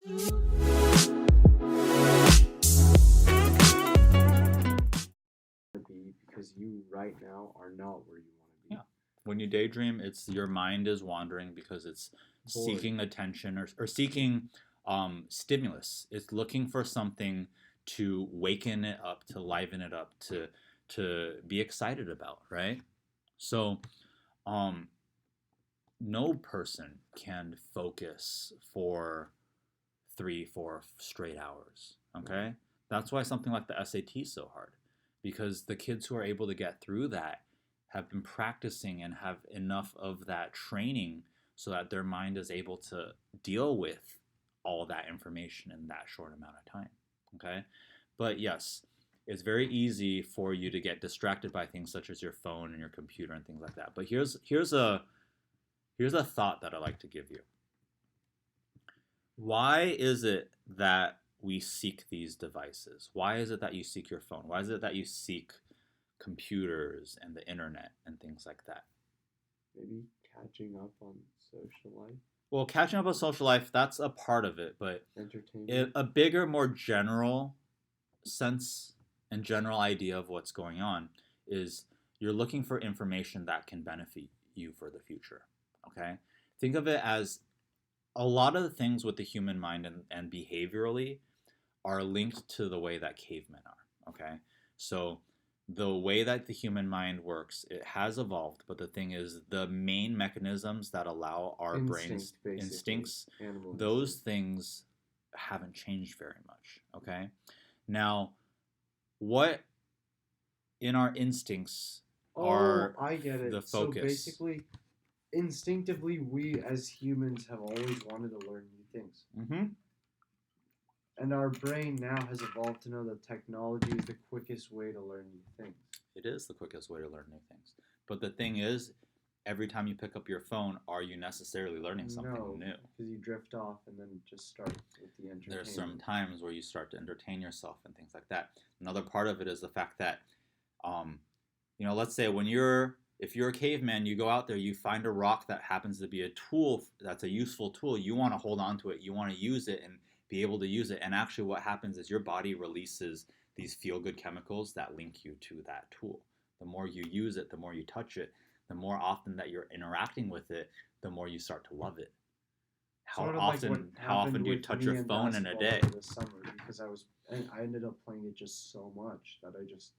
Be because you right now are not where you want to be. Yeah. When you daydream, it's your mind is wandering because it's Bored. seeking attention or seeking stimulus. It's looking for something to waken it up, to liven it up, to be excited about, right? So, um, no person can focus for 3, 4 straight hours. Okay, that's why something like the SAT is so hard, because the kids who are able to get through that have been practicing and have enough of that training so that their mind is able to deal with all that information in that short amount of time. Okay, but yes, it's very easy for you to get distracted by things such as your phone and your computer and things like that. But here's a thought that I like to give you. Why is it that we seek these devices? Why is it that you seek your phone? Why is it that you seek computers and the internet and things like that? Maybe catching up on social life, Well, catching up on social life, that's a part of it, but entertainment. a bigger, more general sense and general idea of what's going on is you're looking for information that can benefit you for the future. Okay? Think of it as a lot of the things with the human mind and behaviorally are linked to the way that cavemen are. Okay, so the way that the human mind works, it has evolved, but the thing is, the main mechanisms that allow our brains instincts, those things haven't changed very much. Okay, now what in our instincts are I get it. the focus? So basically, instinctively, we as humans have always wanted to learn new things. Mm-hmm. And our brain now has evolved to know that technology is the quickest way to learn new things. It is the quickest way to learn new things. But the thing is, every time you pick up your phone, are you necessarily learning something new? Because you drift off and then just start with the entertainment. There's some times where you start to entertain yourself and things like that. Another part of it is the fact that, let's say if you're a caveman, you go out there, you find a rock that happens to be a tool, that's a useful tool, you want to hold on to it, you want to use it and be able to use it. And actually what happens is your body releases these feel-good chemicals that link you to that tool. The more you use it, the more you touch it, the more often that you're interacting with it, the more you start to love it. How often do you touch your phone in a day? This summer, because I ended up playing it just so much that I just,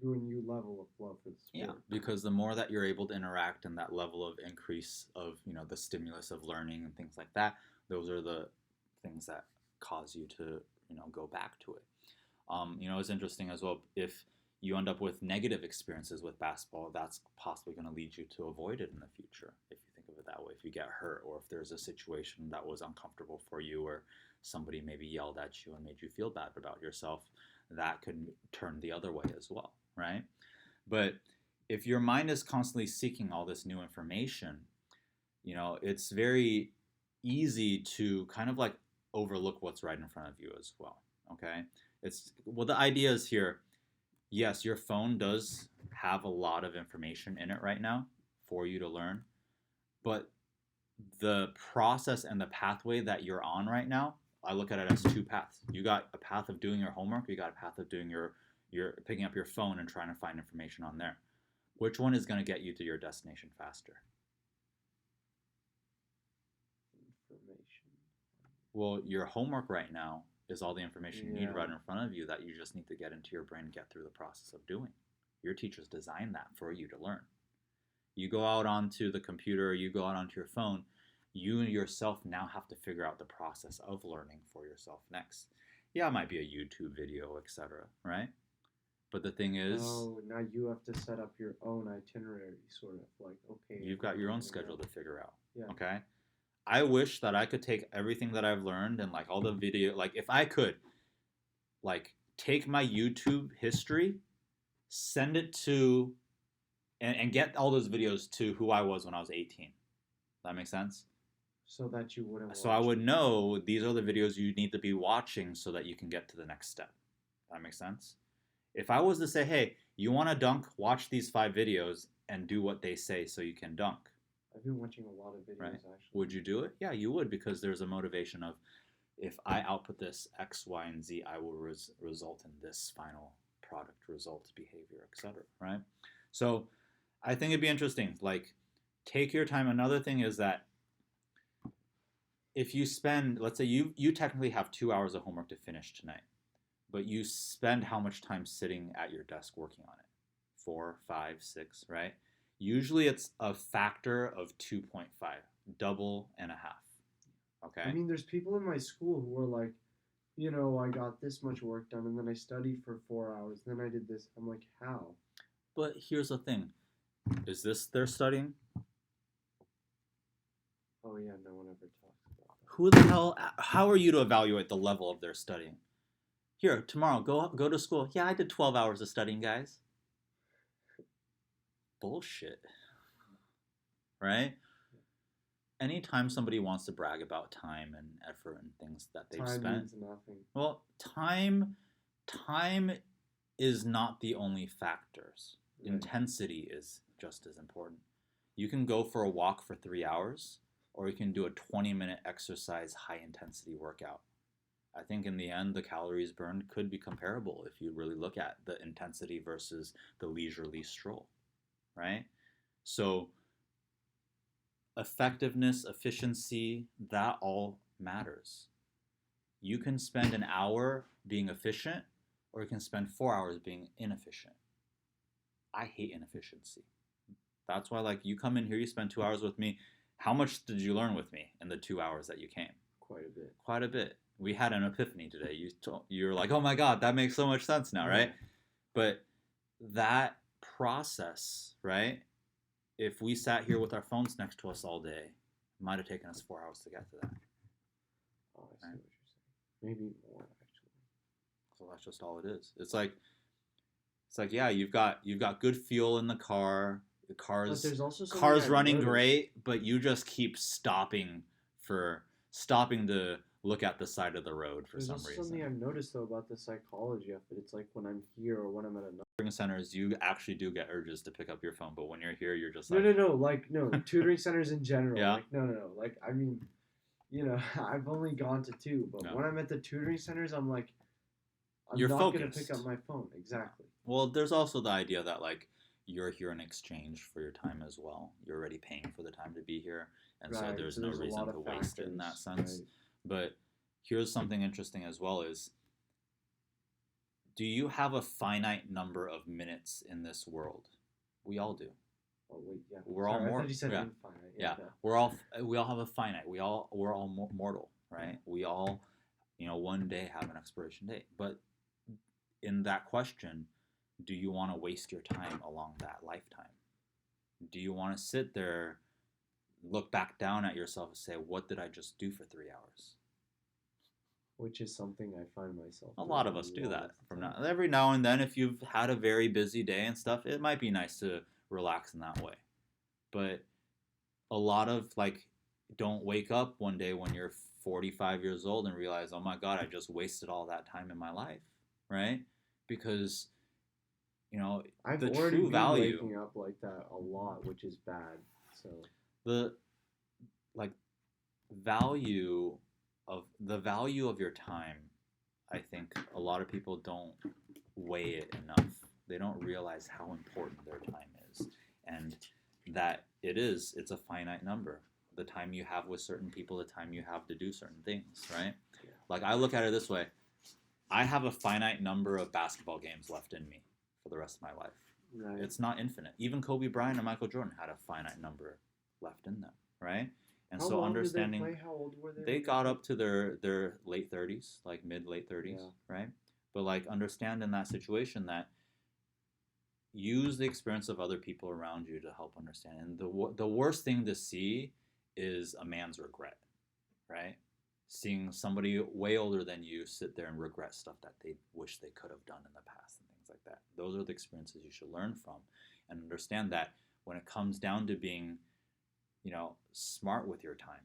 grew a new level of love for the sport. Yeah, because the more that you're able to interact and that level of increase of, the stimulus of learning and things like that, those are the things that cause you to, go back to it. It's interesting as well, if you end up with negative experiences with basketball, that's possibly going to lead you to avoid it in the future, if you think of it that way. If you get hurt, or if there's a situation that was uncomfortable for you, or somebody maybe yelled at you and made you feel bad about yourself, that could turn the other way as well, right? But if your mind is constantly seeking all this new information, it's very easy to kind of like overlook what's right in front of you as well. Okay, the idea is here. Yes, your phone does have a lot of information in it right now for you to learn, but the process and the pathway that you're on right now, I look at it as two paths. You got a path of doing your homework, you got a path of doing your picking up your phone and trying to find information on there. Which one is going to get you to your destination faster? Well, your homework right now is all the information you need right in front of you that you just need to get into your brain and get through the process of doing. Your teachers designed that for you to learn. You go out onto the computer, you go out onto your phone, you yourself now have to figure out the process of learning for yourself next. Yeah, it might be a YouTube video, etc., right? But the thing is... Oh, now you have to set up your own itinerary, sort of, like, okay... You've got your own schedule to figure out, yeah. Okay? I wish that I could take everything that I've learned and, like, all the video... Like, if I could, like, take my YouTube history, send it to... And get all those videos to who I was when I was 18. That makes sense? So that you wouldn't... So I would know these are the videos you need to be watching so that you can get to the next step. That makes sense? If I was to say, hey, you want to dunk, watch these 5 videos and do what they say so you can dunk. I've been watching a lot of videos Right. actually. Would you do it? Yeah, you would, because there's a motivation of, if I output this X, Y, and Z, I will result in this final product, result, behavior, etc. Right? So I think it'd be interesting. Like, take your time. Another thing is that if you spend, let's say you technically have 2 hours of homework to finish tonight, but you spend how much time sitting at your desk working on it? 4, 5, 6, right? Usually it's a factor of 2.5, double and a half. Okay. I mean, there's people in my school who are like, I got this much work done, and then I studied for 4 hours, then I did this. I'm like, how? But here's the thing: is this their studying? Oh yeah, no one ever talks about that. Who the hell? How are you to evaluate the level of their studying? Here, tomorrow, go to school. Yeah, I did 12 hours of studying, guys. Bullshit. Right? Anytime somebody wants to brag about time and effort and things that they've Time spent, means nothing. well, time is not the only factors. Right. Intensity is just as important. You can go for a walk for 3 hours, or you can do a 20-minute exercise high intensity workout. I think in the end, the calories burned could be comparable if you really look at the intensity versus the leisurely stroll, right? So effectiveness, efficiency, that all matters. You can spend an hour being efficient, or you can spend 4 hours being inefficient. I hate inefficiency. That's why, like, you come in here, you spend 2 hours with me. How much did you learn with me in the 2 hours that you came? Quite a bit. Quite a bit. We had an epiphany today. You're like, oh my God, that makes so much sense now, right? But that process, right? If we sat here with our phones next to us all day, it might have taken us 4 hours to get to that. Oh, I see what you're saying. Maybe more actually. So that's just all it is. It's like, yeah, you've got good fuel in the car. The But there's also something car's I've running noticed. great, but you just keep stopping to look at the side of the road for There's some also reason. something I've noticed though about the psychology of it. It's like when I'm here or when I'm at another. Tutoring centers, you actually do get urges to pick up your phone, but when you're here, you're just No, like, no, no. Like no, tutoring centers in general. Yeah. Like no. Like I mean, I've only gone to 2, but No. when I'm at the tutoring centers, I'm like, I'm You're not gonna focused. pick up my phone. Exactly. Well, there's also the idea that, like, you're here in exchange for your time as well. You're already paying for the time to be here, and so Right, there's so no there's a reason lot to of waste it in that factors, sense. right. But here's something interesting as well: is, do you have a finite number of minutes in this world? We all do. Oh wait, yeah. We're all Sorry, I mortal. thought you said Yeah. infinite. Yeah, okay. we all have a finite. We're all mortal, right? We all, one day have an expiration date. But in that question, do you want to waste your time along that lifetime? Do you want to sit there, look back down at yourself and say, what did I just do for 3 hours? Which is something I find myself. A lot of us do that every now and then. If you've had a very busy day and stuff, it might be nice to relax in that way. But a lot of, like, don't wake up one day when you're 45 years old and realize, oh my God, I just wasted all that time in my life, right? Because, I've the already true been value, waking up like that a lot, which is bad. So the like value the value of your time, I think a lot of people don't weigh it enough. They don't realize how important their time is, and that it's a finite number. The time you have with certain people, the time you have to do certain things, right? Yeah. Like, I look at it this way: I have a finite number of basketball games left in me for the rest of my life. right. It's not infinite. Even Kobe Bryant and Michael Jordan had a finite number left in them, right? And How so long understanding, did they play? How old were they? they got up to their late 30s, like mid late 30s, Yeah. right? But, like, understand in that situation that use the experience of other people around you to help understand. And the worst thing to see is a man's regret, right? Seeing somebody way older than you sit there and regret stuff that they wish they could have done in the past and things like that. Those are the experiences you should learn from, and understand that when it comes down to being, smart with your time,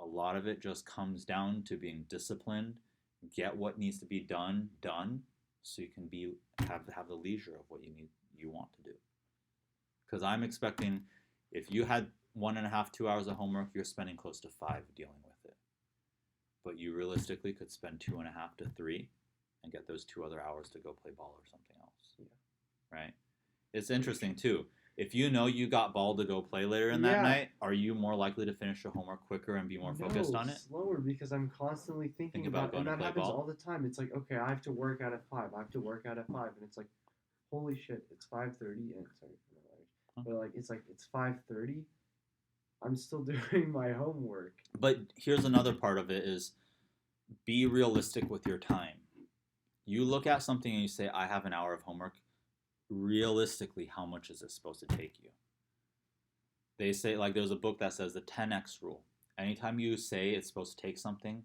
a lot of it just comes down to being disciplined, get what needs to be done, so you can have the leisure of what you want to do. Because I'm expecting, if you had 1.5, 2 hours of homework, you're spending close to 5 dealing with it. But you realistically could spend 2.5 to 3 and get those 2 other hours to go play ball or something else. Yeah. Right? It's interesting too. If you know you got ball to go play later in that Yeah. night, are you more likely to finish your homework quicker and be more focused on it? Slower, because I'm constantly thinking Think about about it, going and to that play happens ball. all the time. It's like, okay, I have to work out at 5. I have to work out at 5, and it's like, holy shit, it's 5:30, and sorry for my language, Huh? but like it's 5:30. I'm still doing my homework. But here's another part of it is be realistic with your time. You look at something and you say, I have an hour of homework. Realistically, how much is it supposed to take you? They say, like, there's a book that says the 10x rule. Anytime you say it's supposed to take something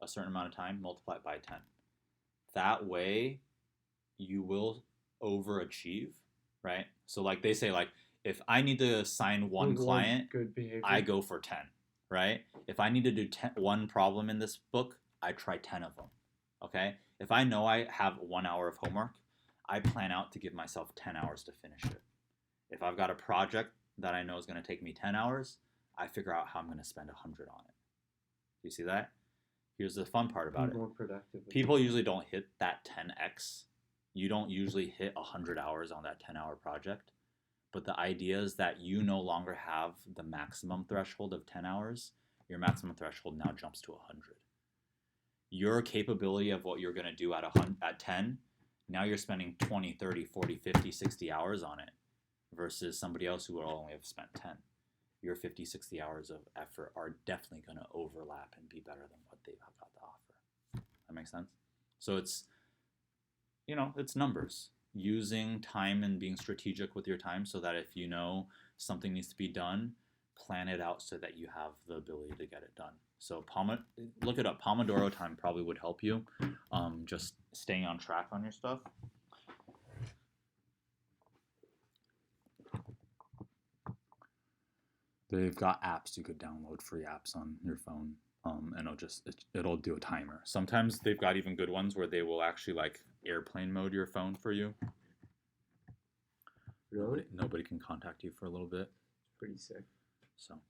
a certain amount of time, multiply it by 10. That way, you will overachieve, right? So, like, they say, like, if I need to assign one client, good behavior. I go for 10, right? If I need to do one problem in this book, I try 10 of them, okay? If I know I have 1 hour of homework, I plan out to give myself 10 hours to finish it. If I've got a project that I know is going to take me 10 hours, I figure out how I'm going to spend 100 on it. Do you see that? Here's the fun part about Be it. more productive. People usually don't hit that 10x. You don't usually hit 100 hours on that 10-hour project. But the idea is that you no longer have the maximum threshold of 10 hours. Your maximum threshold now jumps to 100. Your capability of what you're going to do at 10, now you're spending 20, 30, 40, 50, 60 hours on it versus somebody else who will only have spent 10. Your 50, 60 hours of effort are definitely going to overlap and be better than what they've got to offer. That makes sense? So it's, it's numbers. Using time and being strategic with your time so that if you know something needs to be done, plan it out so that you have the ability to get it done. So look it up. Pomodoro time probably would help you. Just staying on track on your stuff. They've got apps you could download, free apps on your phone, and it'll do a timer. Sometimes they've got even good ones where they will actually like airplane mode your phone for you. Really? Nobody can contact you for a little bit. Pretty sick. So.